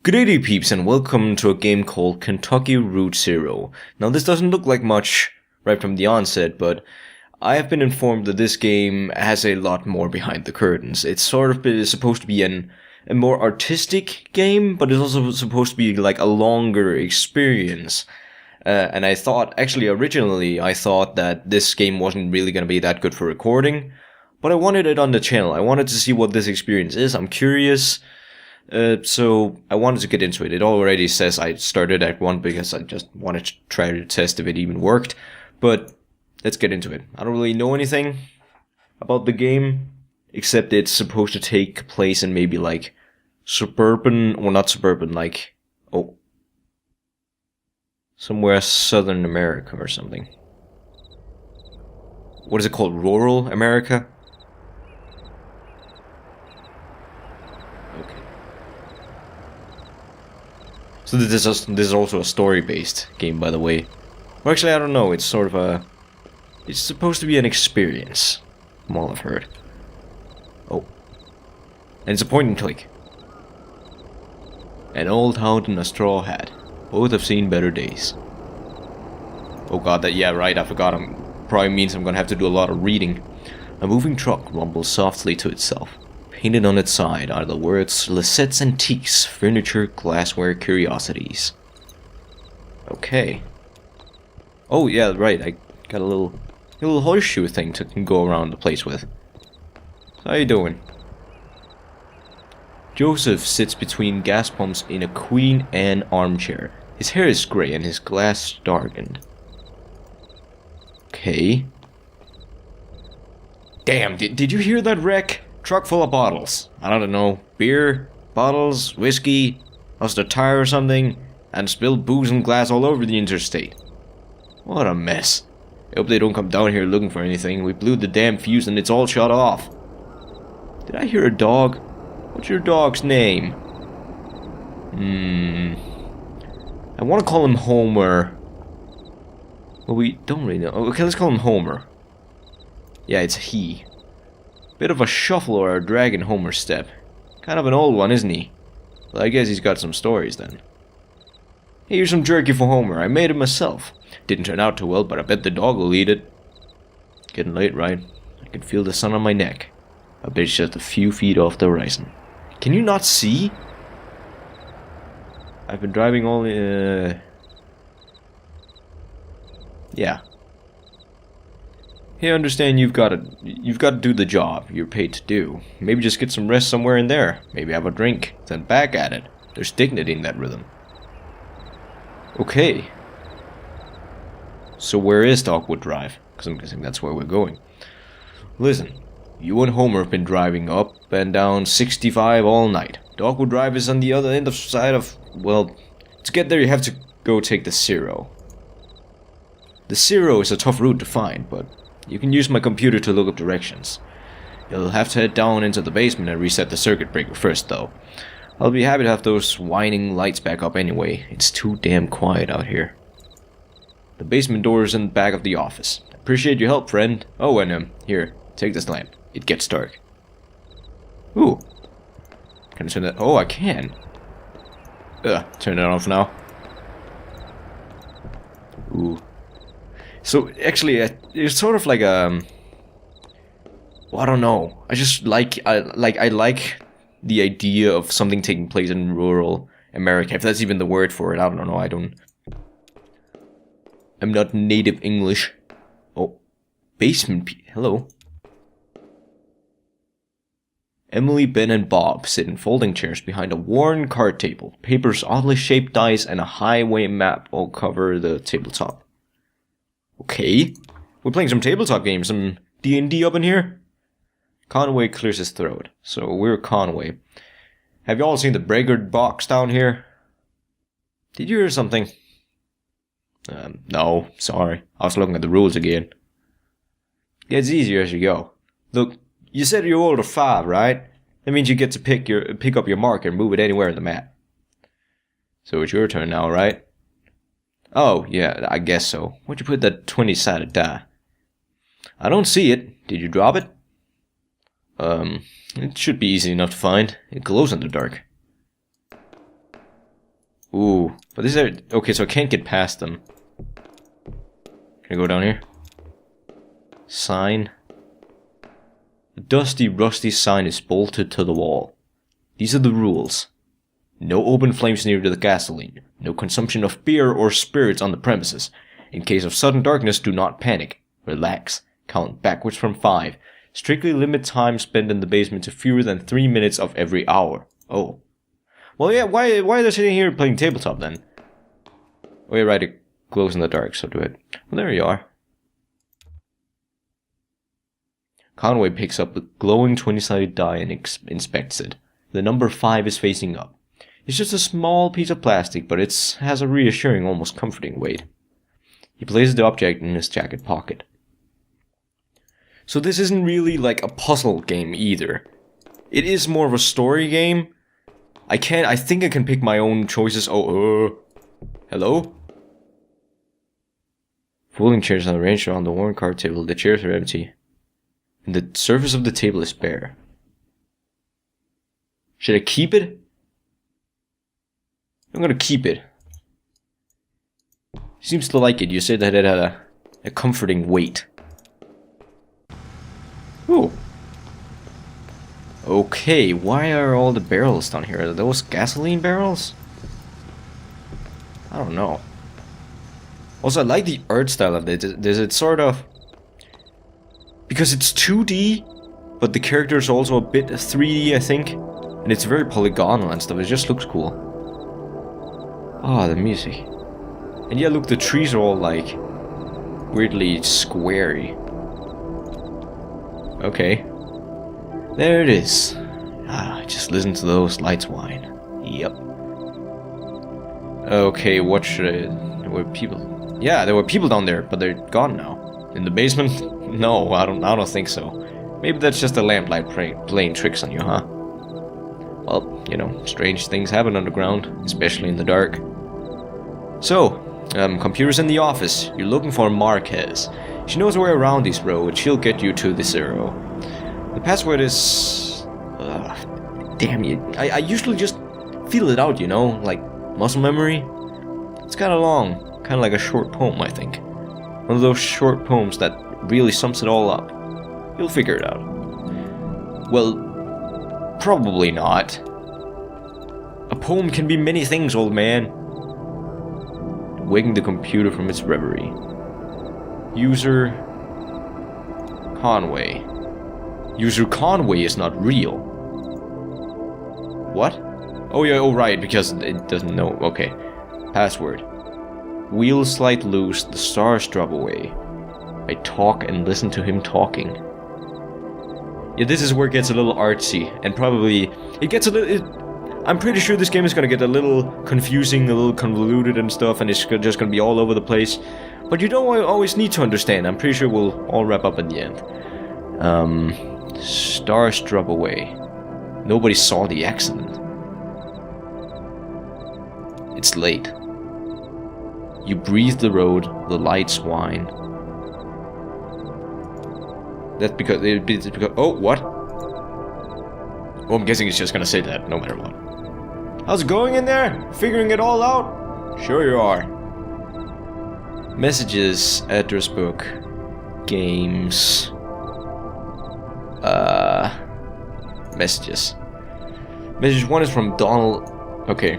Good day, peeps, and welcome to a game called Kentucky Route Zero. Now, this doesn't look like much right from the onset, but I have been informed that this game has a lot more behind the curtains. It's sort of supposed to be a more artistic game, but it's also supposed to be like a longer experience. And I thought, actually, originally, I thought that this game wasn't really going to be that good for recording, but I wanted it on the channel. I wanted to see what this experience is. I'm curious. So I wanted to get into it. It already says I started Act 1 because I just wanted to try to test if it even worked. But let's get into it. I don't really know anything about the game, except it's supposed to take place in maybe like suburban, or not suburban, like, somewhere Southern America or something. What is it called? Rural America? So this is also a story-based game, by the way. Well, actually, I don't know. It's sort of it's supposed to be an experience, from all I've heard. Oh. And it's a point and click. An old hound and a straw hat. Both have seen better days. Oh god, yeah, right, I forgot. Probably means I'm gonna have to do a lot of reading. A moving truck rumbles softly to itself. Painted on its side are the words Lisette's Antiques, Furniture, Glassware, Curiosities. Okay. Oh yeah, right, I got a little horseshoe thing to go around the place with. How you doing? Joseph sits between gas pumps in a Queen Anne armchair. His hair is grey and his glass darkened. Okay. Damn, did you hear that wreck? Truck full of bottles. I don't know, beer, bottles, whiskey, lost a tire or something, and spilled booze and glass all over the interstate. What a mess. I hope they don't come down here looking for anything. We blew the damn fuse and it's all shut off. Did I hear a dog? What's your dog's name? I want to call him Homer. Well, we don't really know. Okay, let's call him Homer. Yeah, it's he. Bit of a shuffle or a drag in Homer's step. Kind of an old one, isn't he? Well, I guess he's got some stories then. Here's some jerky for Homer. I made it myself. Didn't turn out too well, but I bet the dog will eat it. Getting late, right? I can feel the sun on my neck. I bet it's just a few feet off the horizon. Can you not see? I've been driving all yeah. Hey, I understand you've got to do the job you're paid to do. Maybe just get some rest somewhere in there. Maybe have a drink, then back at it. There's dignity in that rhythm. Okay. So where is Dogwood Drive? Because I'm guessing that's where we're going. Listen, you and Homer have been driving up and down 65 all night. Dogwood Drive is on the other end of side of, well, to get there you have to go take the Zero. The Zero is a tough route to find, but you can use my computer to look up directions. You'll have to head down into the basement and reset the circuit breaker first, though. I'll be happy to have those whining lights back up anyway. It's too damn quiet out here. The basement door is in the back of the office. Appreciate your help, friend. Oh, and here, take this lamp. It gets dark. Ooh. Can I turn that? Oh, I can. Turn it off now. Ooh. So, actually, it's sort of like well, I don't know. I just like the idea of something taking place in rural America, if that's even the word for it. I don't know. I'm not native English. Oh, basement. Hello. Emily, Ben, and Bob sit in folding chairs behind a worn card table. Papers, oddly shaped dice, and a highway map all cover the tabletop. Okay, we're playing some tabletop games, some D&D up in here. Conway clears his throat. So we're Conway. Have you all seen the Braggart box down here? Did you hear something? No, sorry. I was looking at the rules again. Gets easier as you go. Look, you said you're older 5, right? That means you get to pick up your marker and move it anywhere in the map. So it's your turn now, right? Oh, yeah, I guess so. Where'd you put that 20-sided die? I don't see it. Did you drop it? It should be easy enough to find. It glows in the dark. Ooh, but these are... Okay, so I can't get past them. Can I go down here? Sign. A dusty, rusty sign is bolted to the wall. These are the rules. No open flames near the gasoline. No consumption of beer or spirits on the premises. In case of sudden darkness, do not panic. Relax. Count backwards from 5. Strictly limit time spent in the basement to fewer than 3 minutes of every hour. Oh. Well, yeah, why are they sitting here playing tabletop then? Oh, yeah, right, it glows in the dark, so do it. Well, there you are. Conway picks up the glowing 20-sided die and inspects it. The number 5 is facing up. It's just a small piece of plastic, but it has a reassuring, almost comforting weight. He places the object in his jacket pocket. So this isn't really like a puzzle game either. It is more of a story game. I think I can pick my own choices. Hello? Folding chairs are arranged around the worn card table. The chairs are empty. And the surface of the table is bare. Should I keep it? I'm gonna keep it. He seems to like it. You said that it had a comforting weight. Ooh. Okay, why are all the barrels down here? Are those gasoline barrels? I don't know. Also, I like the art style of it. There's it sort of... Because it's 2D, but the character is also a bit 3D, I think. And it's very polygonal and stuff. It just looks cool. Ah, the music. And yeah, look, the trees are all like weirdly squarey. Okay. There it is. Just listen to those lights whine. Yep. Okay, what should I... There were people... Yeah, there were people down there, but they're gone now. In the basement? No, I don't think so. Maybe that's just the lamplight playing tricks on you, huh? Well, you know, strange things happen underground, especially in the dark. So, computer's in the office. You're looking for Marquez. She knows her way around these roads. She'll get you to the 0. The password is... damn you. I usually just feel it out, you know? Like, muscle memory. It's kinda long. Kinda like a short poem, I think. One of those short poems that really sums it all up. You'll figure it out. Well, probably not. A poem can be many things, old man. Waking the computer from its reverie. User... Conway. User Conway is not real. What? Oh yeah, oh right, because it doesn't know. Okay. Password. Wheels slide loose, the stars drop away. I talk and listen to him talking. Yeah, this is where it gets a little artsy, and probably... It gets a little... I'm pretty sure this game is gonna get a little confusing, a little convoluted and stuff, and it's just gonna be all over the place. But you don't always need to understand. I'm pretty sure we'll all wrap up at the end. Stars drop away. Nobody saw the accident. It's late. You breathe the road, the lights whine. That's because... Oh, what? Oh, I'm guessing it's just gonna say that, no matter what. How's it going in there? Figuring it all out? Sure you are. Messages, address book, games... Messages. Message 1 is from Donald... Okay.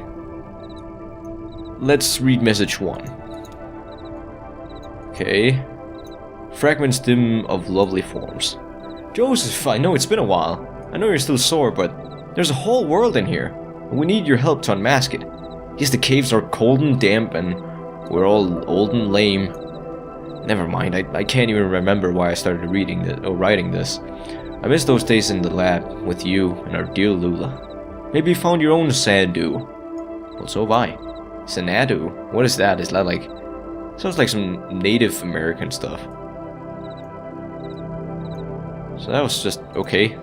Let's read message 1. Okay. Fragments dim of lovely forms. Joseph, I know it's been a while. I know you're still sore, but there's a whole world in here. And we need your help to unmask it. Guess the caves are cold and damp, and we're all old and lame. Never mind, I can't even remember why I started reading this, or writing this. I miss those days in the lab, with you and our dear Lula. Maybe you found your own Sandu. Well, so have I. Xanadu? What is that? Is that like... Sounds like some Native American stuff. So that was just... okay.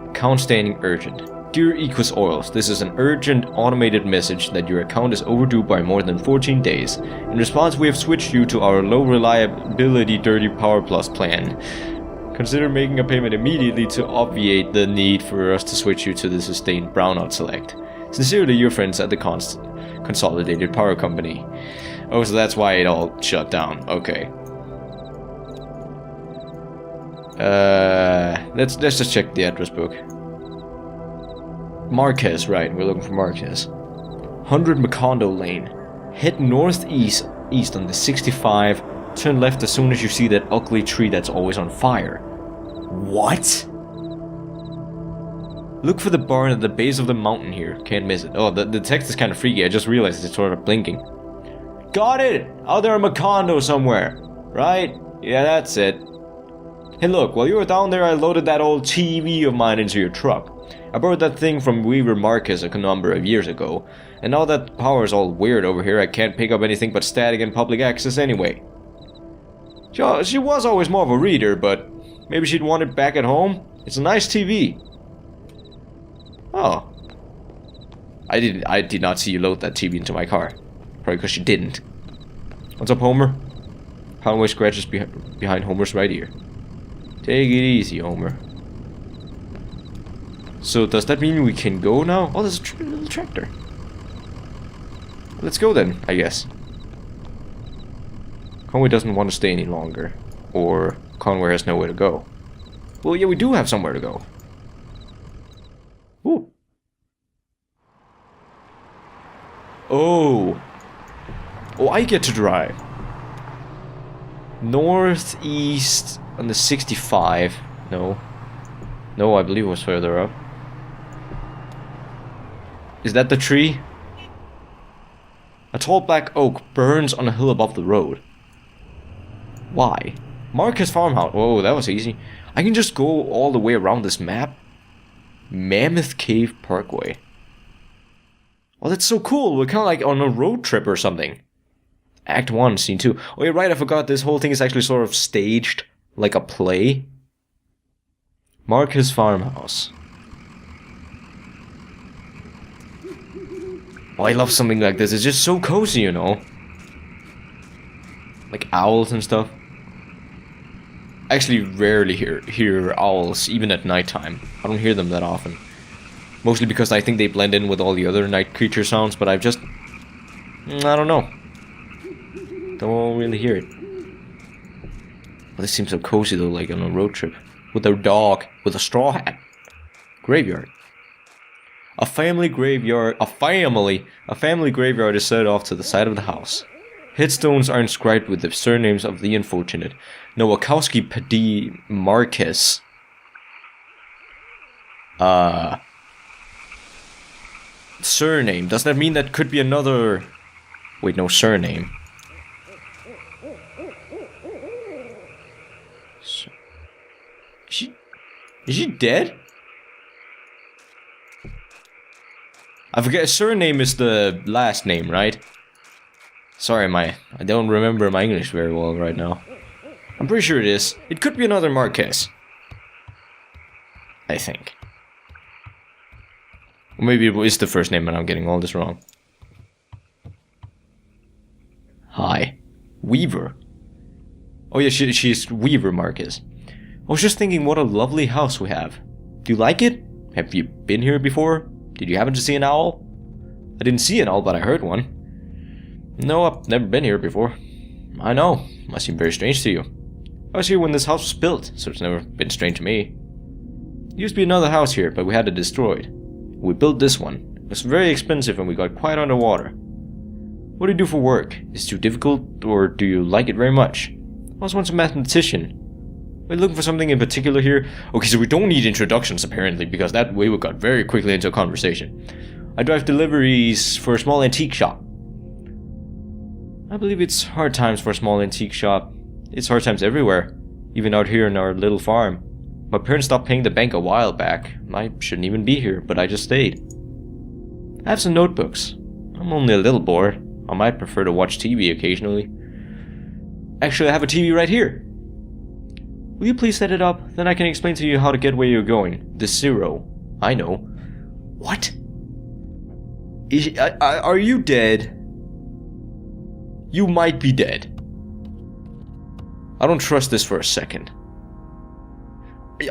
Account standing urgent. Dear Equus Oils, this is an urgent automated message that your account is overdue by more than 14 days. In response, we have switched you to our low reliability Dirty Power Plus plan. Consider making a payment immediately to obviate the need for us to switch you to the sustained brownout select. Sincerely, your friends at the Consolidated Power Company. Oh, so that's why it all shut down. Okay. Let's just check the address book. Marquez, right? We're looking for Marquez. 100 Macondo Lane. Head northeast on the 65. Turn left as soon as you see that ugly tree that's always on fire. What? Look for the barn at the base of the mountain here. Can't miss it. Oh, the text is kind of freaky. I just realized it's sort of blinking. Got it! Out there in Macondo somewhere. Right? Yeah, that's it. Hey look, while you were down there I loaded that old TV of mine into your truck. I borrowed that thing from Weaver Marcus a number of years ago. And now that the power's all weird over here, I can't pick up anything but static and public access anyway. She was always more of a reader, but maybe she'd want it back at home? It's a nice TV. Oh. I did not see you load that TV into my car. Probably because you didn't. What's up, Homer? Conway scratches behind Homer's right ear. Take it easy, Homer. So does that mean we can go now? Oh, there's a little tractor. Let's go then, I guess. Conway doesn't want to stay any longer. Or Conway has nowhere to go. Well, yeah, we do have somewhere to go. Ooh. Oh. Oh, I get to drive. Northeast on the 65. No. No, I believe it was further up. Is that the tree? A tall black oak burns on a hill above the road. Why? Marcus Farmhouse. Oh, that was easy. I can just go all the way around this map. Mammoth Cave Parkway. Oh, that's so cool. We're kind of like on a road trip or something. Act 1, Scene 2. Oh, you're right, I forgot this whole thing is actually sort of staged. Like a play. Marcus Farmhouse. Oh, I love something like this. It's just so cozy, you know. Like owls and stuff. I actually rarely hear owls, even at nighttime. I don't hear them that often. Mostly because I think they blend in with all the other night creature sounds, but I've just... I don't know. Don't really hear it. Well, this seems so cozy though, like on a road trip. With their dog, with a straw hat. Graveyard. A family graveyard is set off to the side of the house. Headstones are inscribed with the surnames of the unfortunate. Nowakowski Paddy Marquez. Surname. Does that mean that could be another... Wait, no, surname. Is she dead? I forget, surname is the last name, right? Sorry, I don't remember my English very well right now. I'm pretty sure it is. It could be another Marquez. I think. Or maybe it is the first name and I'm getting all this wrong. Hi. Weaver. Oh yeah, she's Weaver Marcus. I was just thinking what a lovely house we have. Do you like it? Have you been here before? Did you happen to see an owl? I didn't see an owl, but I heard one. No, I've never been here before. I know. Must seem very strange to you. I was here when this house was built, so it's never been strange to me. There used to be another house here, but we had it destroyed. We built this one. It was very expensive and we got quite underwater. What do you do for work? Is it too difficult, or do you like it very much? I was once a mathematician. Are you looking for something in particular here? Okay, so we don't need introductions apparently, because that way we got very quickly into a conversation. I drive deliveries for a small antique shop. I believe it's hard times for a small antique shop. It's hard times everywhere, even out here in our little farm. My parents stopped paying the bank a while back. I shouldn't even be here, but I just stayed. I have some notebooks. I'm only a little bored. I might prefer to watch TV occasionally. Actually, I have a TV right here. Will you please set it up? Then I can explain to you how to get where you're going. The zero. I know. What? Are you dead? You might be dead. I don't trust this for a second.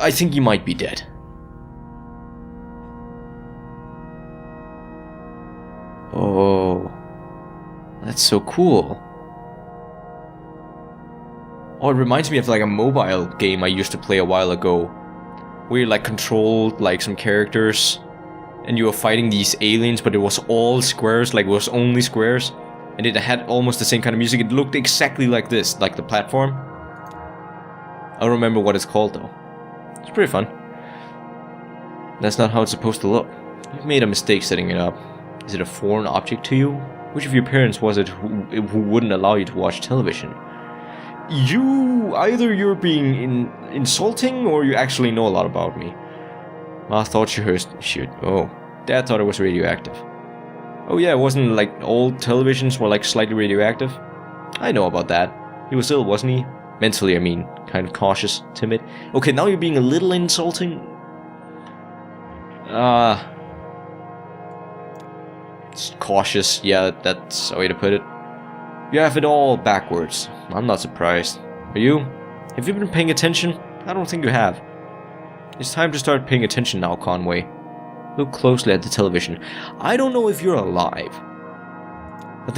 I think you might be dead. Oh, that's so cool. Oh, it reminds me of like a mobile game I used to play a while ago, where you like controlled like some characters, and you were fighting these aliens, but it was all squares, like it was only squares, and it had almost the same kind of music. It looked exactly like this, like the platform. I don't remember what it's called though. It's pretty fun. That's not how it's supposed to look. You've made a mistake setting it up. Is it a foreign object to you? Which of your parents was it who wouldn't allow you to watch television? Either you're being insulting or you actually know a lot about me. Ma thought she heard shit. Oh, Dad thought it was radioactive. Oh yeah, it wasn't like old televisions were like slightly radioactive? I know about that. He was ill, wasn't he? Mentally, I mean. Kind of cautious, timid. Okay, now you're being a little insulting. It's cautious, yeah, that's a way to put it. You have it all backwards. I'm not surprised. Are you? Have you been paying attention? I don't think you have. It's time to start paying attention now, Conway. Look closely at the television. I don't know if you're alive. I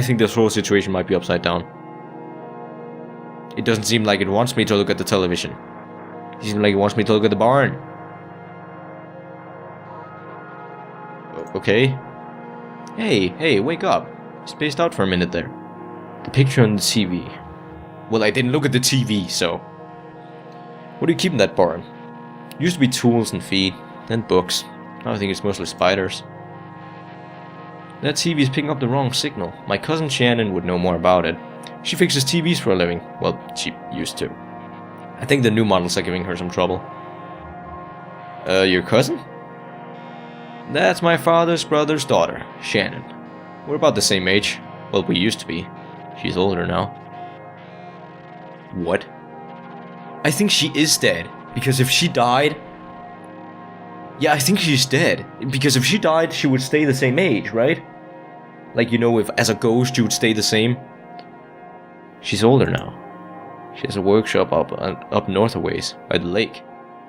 think this whole situation might be upside down. It doesn't seem like it wants me to look at the television. It seems like it wants me to look at the barn. Okay. Hey, wake up. Spaced out for a minute there. The picture on the TV. Well, I didn't look at the TV, so... What do you keep in that barn? Used to be tools and feed, and books. Now I think it's mostly spiders. That TV is picking up the wrong signal. My cousin Shannon would know more about it. She fixes TVs for a living. Well, she used to. I think the new models are giving her some trouble. Your cousin? That's my father's brother's daughter, Shannon. We're about the same age. Well, we used to be. She's older now. What? I think she is dead. Because if she died... Yeah, I think she's dead. Because if she died, she would stay the same age, right? Like, you know, if as a ghost you would stay the same. She's older now. She has a workshop up north a ways, by the lake.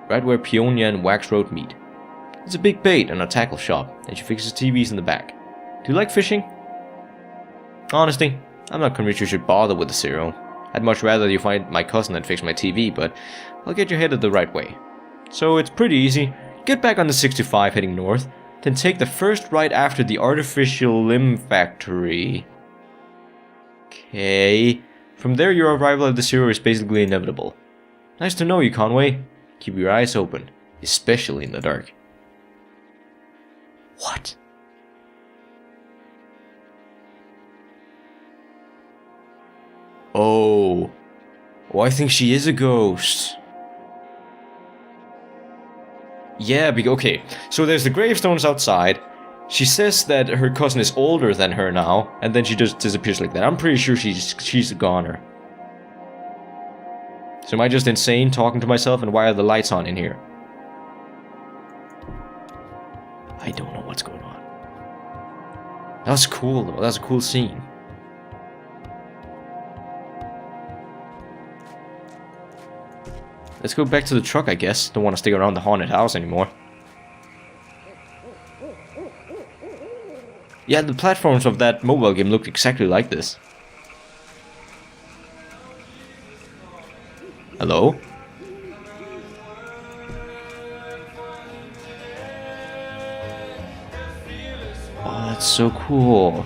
Right where Peonia and Wax Road meet. It's a big bait and a tackle shop, and she fixes TVs in the back. Do you like fishing? Honestly, I'm not convinced you should bother with the cereal. I'd much rather you find my cousin than fix my TV, but I'll get you headed the right way. So it's pretty easy. Get back on the 65 heading north, then take the first right after the artificial limb factory. Okay. From there, your arrival at the zero is basically inevitable. Nice to know you, Conway. Keep your eyes open, especially in the dark. What? Oh. Oh, I think she is a ghost. Yeah, okay. So there's the gravestones outside. She says that her cousin is older than her now, and then she just disappears like that. I'm pretty sure she's a goner. So am I just insane talking to myself, and why are the lights on in here? I don't know what's going on. That was cool though, that was a cool scene. Let's go back to the truck, I guess. Don't want to stick around the haunted house anymore. Yeah, the platforms of that mobile game looked exactly like this. Hello? Oh, that's so cool.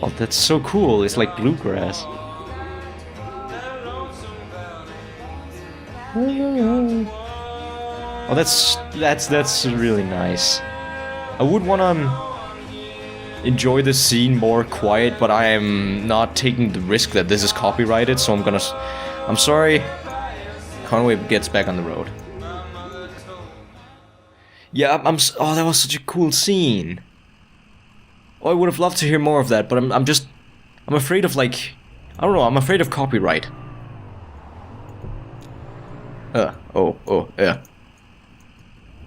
Oh, that's so cool. It's like bluegrass. Oh, that's really nice. I would wanna enjoy this scene more quiet, but I am not taking the risk that this is copyrighted, so I'm sorry. Conway gets back on the road. Yeah, oh, that was such a cool scene. Oh, I would have loved to hear more of that, but I'm afraid of, like, I don't know, I'm afraid of copyright. Yeah.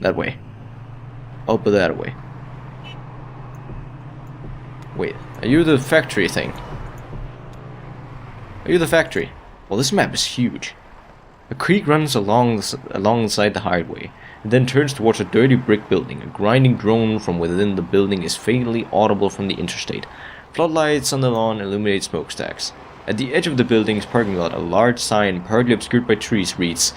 That way. I'll put that away. Wait, are you the factory thing? Are you the factory? Well, this map is huge. A creek runs alongside the highway, and then turns towards a dirty brick building. A grinding drone from within the building is faintly audible from the interstate. Floodlights on the lawn illuminate smokestacks. At the edge of the building's parking lot, a large sign, partly obscured by trees, reads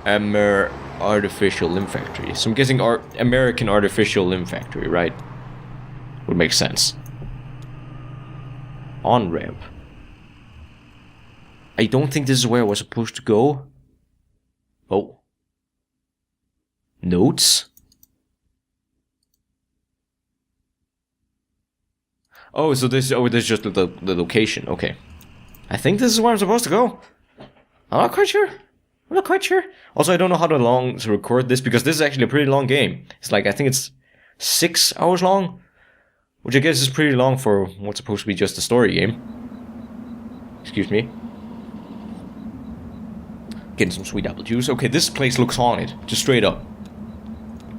Artificial Limb Factory. So I'm guessing American Artificial Limb Factory, right? Would make sense. On-ramp. I don't think this is where I was supposed to go. Oh. Notes? Oh, so this is just the location. Okay. I think this is where I'm supposed to go. I'm not quite sure. Also, I don't know how long to record this because this is actually a pretty long game. It's like, I think it's 6 hours long, which I guess is pretty long for what's supposed to be just a story game. Excuse me. Getting some sweet apple juice. Okay, this place looks haunted. Just straight up.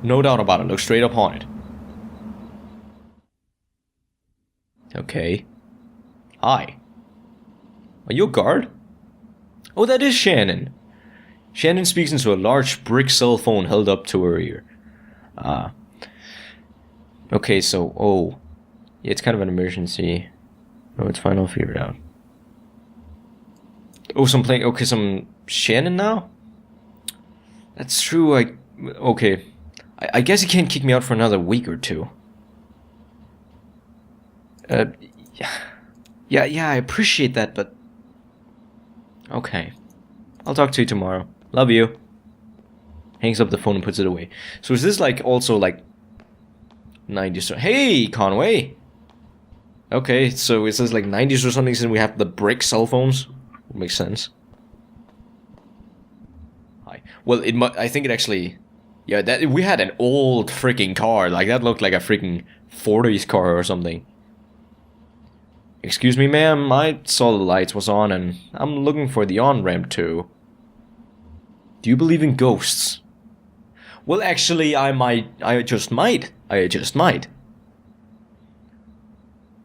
No doubt about it. Looks straight up haunted. Okay. Hi. Are you a guard? Oh, that is Shannon. Shannon speaks into a large brick cell phone held up to her ear. Okay, so, oh. Yeah, it's kind of an emergency. Oh, it's fine, I'll figure it out. Oh, some Shannon now? That's true, okay. I guess he can't kick me out for another week or two. Yeah, I appreciate that, but... Okay. I'll talk to you tomorrow. Love you. Hangs up the phone and puts it away. So is this like also like 90s? Hey, Conway! Okay, so is this like 90s or something since we have the brick cell phones? Makes sense. Hi. Well, I think it actually... Yeah, that we had an old freaking car. Like, that looked like a freaking 40s car or something. Excuse me, ma'am. I saw the lights was on and I'm looking for the on-ramp too. Do you believe in ghosts? Well, actually, I just might.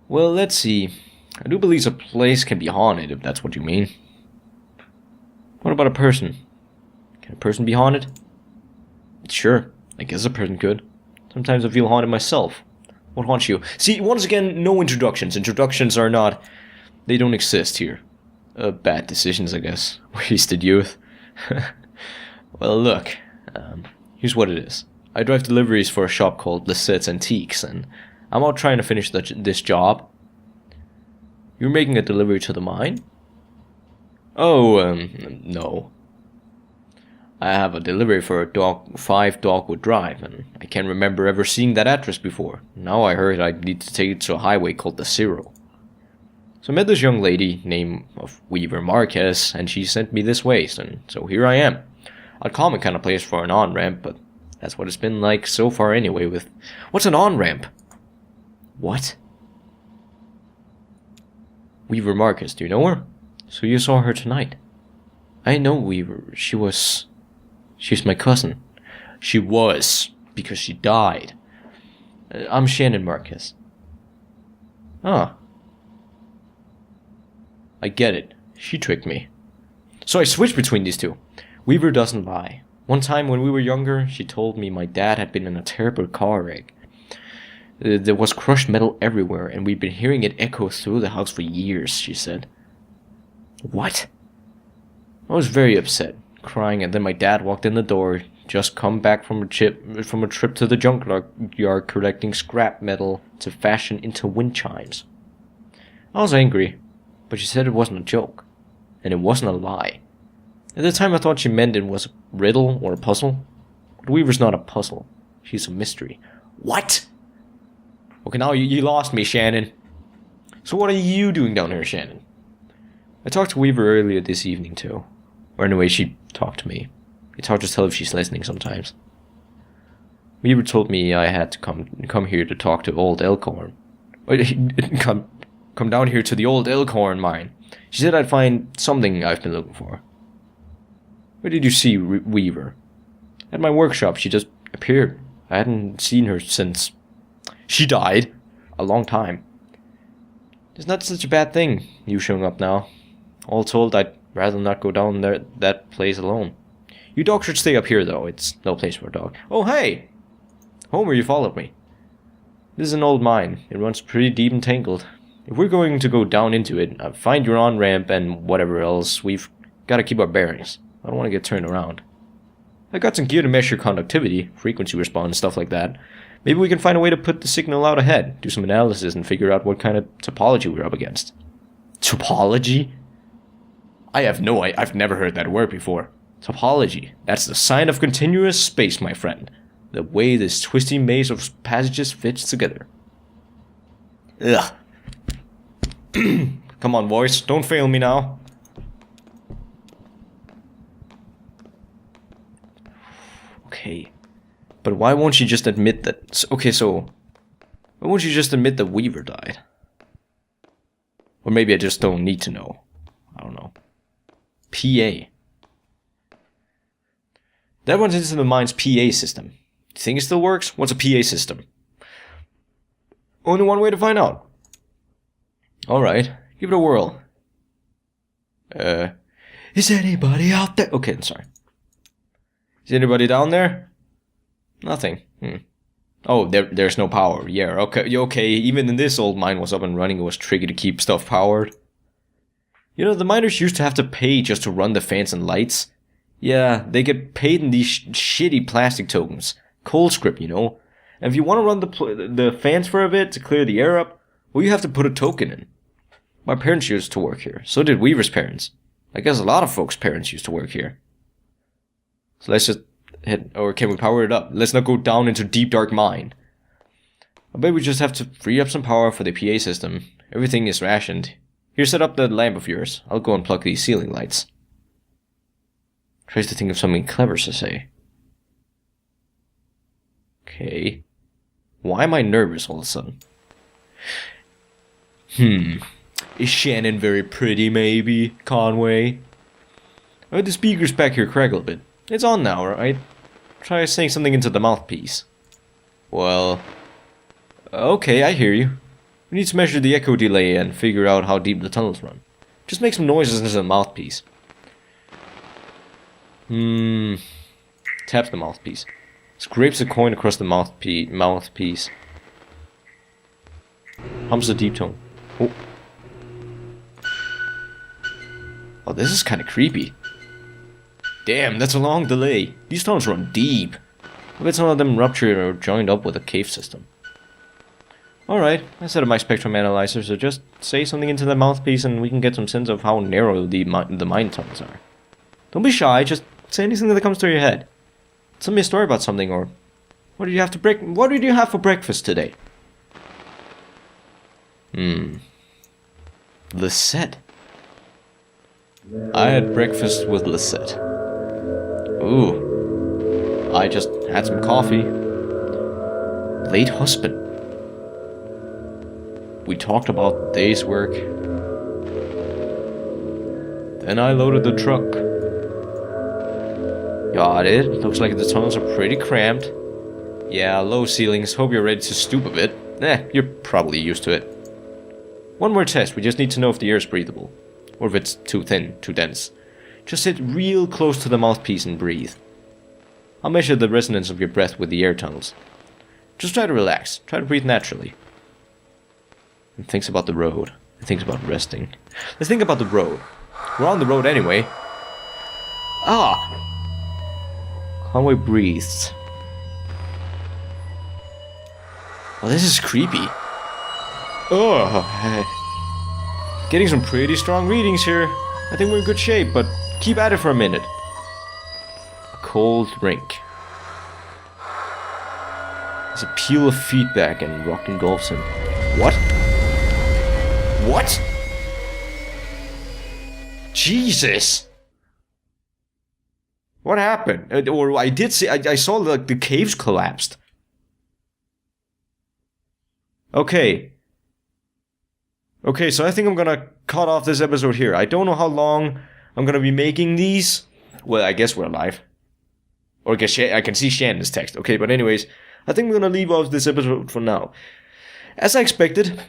Well, let's see. I do believe a place can be haunted, if that's what you mean. What about a person? Can a person be haunted? Sure, I guess a person could. Sometimes I feel haunted myself. What haunts you? See, once again, no introductions. Introductions are not... They don't exist here. Bad decisions, I guess. Wasted youth. Well, look. Here's what it is. I drive deliveries for a shop called Lisette's Antiques, and I'm out trying to finish this job. You're making a delivery to the mine? Oh, no. I have a delivery for 5 Dogwood Drive, and I can't remember ever seeing that address before. Now I heard I need to take it to a highway called the Zero. So I met this young lady named Weaver Marquez, and she sent me this way, and so here I am. I'd call it kind of place for an on-ramp, but that's what it's been like so far anyway with... What's an on-ramp? What? Weaver Marquez, do you know her? So you saw her tonight? I know Weaver. She's my cousin. She was, because she died. I'm Shannon Marquez. Ah. I get it. She tricked me. So I switched between these two. Weaver doesn't lie. One time when we were younger, she told me my dad had been in a terrible car wreck. There was crushed metal everywhere, and we'd been hearing it echo through the house for years, she said. What? I was very upset, crying, and then my dad walked in the door, just come back from a trip to the junkyard collecting scrap metal to fashion into wind chimes. I was angry, but she said it wasn't a joke, and it wasn't a lie. At the time I thought she meant it was a riddle or a puzzle, but Weaver's not a puzzle. She's a mystery. What? Okay, now you lost me, Shannon. So what are you doing down here, Shannon? I talked to Weaver earlier this evening, too. Or anyway, she talked to me. It's hard to tell if she's listening sometimes. Weaver told me I had to come here to talk to old Elkhorn. Come down here to the old Elkhorn mine. She said I'd find something I've been looking for. Where did you see Weaver? At my workshop. She just appeared. I hadn't seen her since... She died. A long time. It's not such a bad thing, you showing up now. All told, I'd Rather than not go down there that place alone. You dog should stay up here, though. It's no place for a dog. Oh, hey! Homer, you followed me. This is an old mine. It runs pretty deep and tangled. If we're going to go down into it, find your on-ramp and whatever else, we've got to keep our bearings. I don't want to get turned around. I got some gear to measure conductivity, frequency response, stuff like that. Maybe we can find a way to put the signal out ahead, do some analysis, and figure out what kind of topology we're up against. Topology? I've never heard that word before. Topology. That's the sign of continuous space, my friend. The way this twisty maze of passages fits together. Ugh. Come on, boys. Don't fail me now. Okay. But why won't you just admit that... Okay, so... Why won't you just admit that Weaver died? Or maybe I just don't need to know. I don't know. PA. That runs into the mine's PA system. Do you think it still works? What's a PA system? Only one way to find out. Alright, give it a whirl. Is anybody out there? Okay, I'm sorry. Is anybody down there? Nothing. Oh, there's no power. Yeah, okay, even in this old mine was up and running, it was tricky to keep stuff powered. You know, the miners used to have to pay just to run the fans and lights. Yeah, they get paid in these shitty plastic tokens. Cold script, you know. And if you want to run the fans for a bit to clear the air up, well, you have to put a token in. My parents used to work here. So did Weaver's parents. I guess a lot of folks' parents used to work here. So let's just hit... Or can we power it up? Let's not go down into deep dark mine. I bet we just have to free up some power for the PA system. Everything is rationed. Here, set up that lamp of yours. I'll go and plug these ceiling lights. Tries to think of something clever to say. Okay. Why am I nervous all of a sudden? Is Shannon very pretty, maybe? Conway? I heard the speakers back here crackle a bit. It's on now, right? Try saying something into the mouthpiece. Well... Okay, I hear you. We need to measure the echo delay and figure out how deep the tunnels run. Just make some noises into the mouthpiece. Taps the mouthpiece. Scrapes a coin across the mouthpiece. Hums a deep tone. Oh. Oh, this is kind of creepy. Damn, that's a long delay. These tunnels run deep. I bet some of them ruptured or joined up with a cave system. Alright, I set up my spectrum analyzer, so just say something into the mouthpiece and we can get some sense of how narrow the mine tunnels are. Don't be shy, just say anything that comes to your head. Tell me a story about something, or what did you have for breakfast today? Lisette. I had breakfast with Lisette. Ooh. I just had some coffee. Late husband. We talked about the day's work. Then I loaded the truck. Got it. Looks like the tunnels are pretty cramped. Yeah, low ceilings. Hope you're ready to stoop a bit. You're probably used to it. One more test. We just need to know if the air is breathable. Or if it's too thin, too dense. Just sit real close to the mouthpiece and breathe. I'll measure the resonance of your breath with the air tunnels. Just try to relax. Try to breathe naturally. And thinks about the road. And thinks about resting. Let's think about the road. We're on the road anyway. Conway breathes. Well, this is creepy. Getting some pretty strong readings here. I think we're in good shape, but keep at it for a minute. A cold drink. There's a peal of feedback and rock engulfs him. What? What? Jesus! What happened? Or I did see, I saw like the caves collapsed. Okay, so I think I'm gonna cut off this episode here. I don't know how long I'm gonna be making these. Well, I guess we're alive. Or I can see Shannon's text. Okay, but anyways, I think we're gonna leave off this episode for now. As I expected,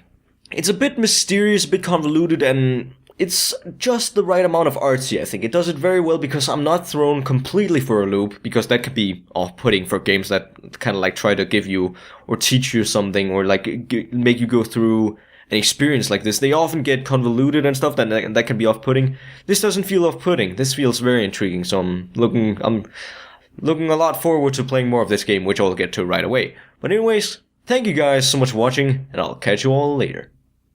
it's a bit mysterious, a bit convoluted, and it's just the right amount of artsy, I think. It does it very well because I'm not thrown completely for a loop, because that could be off-putting for games that kind of like try to give you or teach you something, or like make you go through an experience like this. They often get convoluted and stuff, that can be off-putting. This doesn't feel off-putting. This feels very intriguing, so I'm looking a lot forward to playing more of this game, which I'll get to right away. But anyways, thank you guys so much for watching, and I'll catch you all later.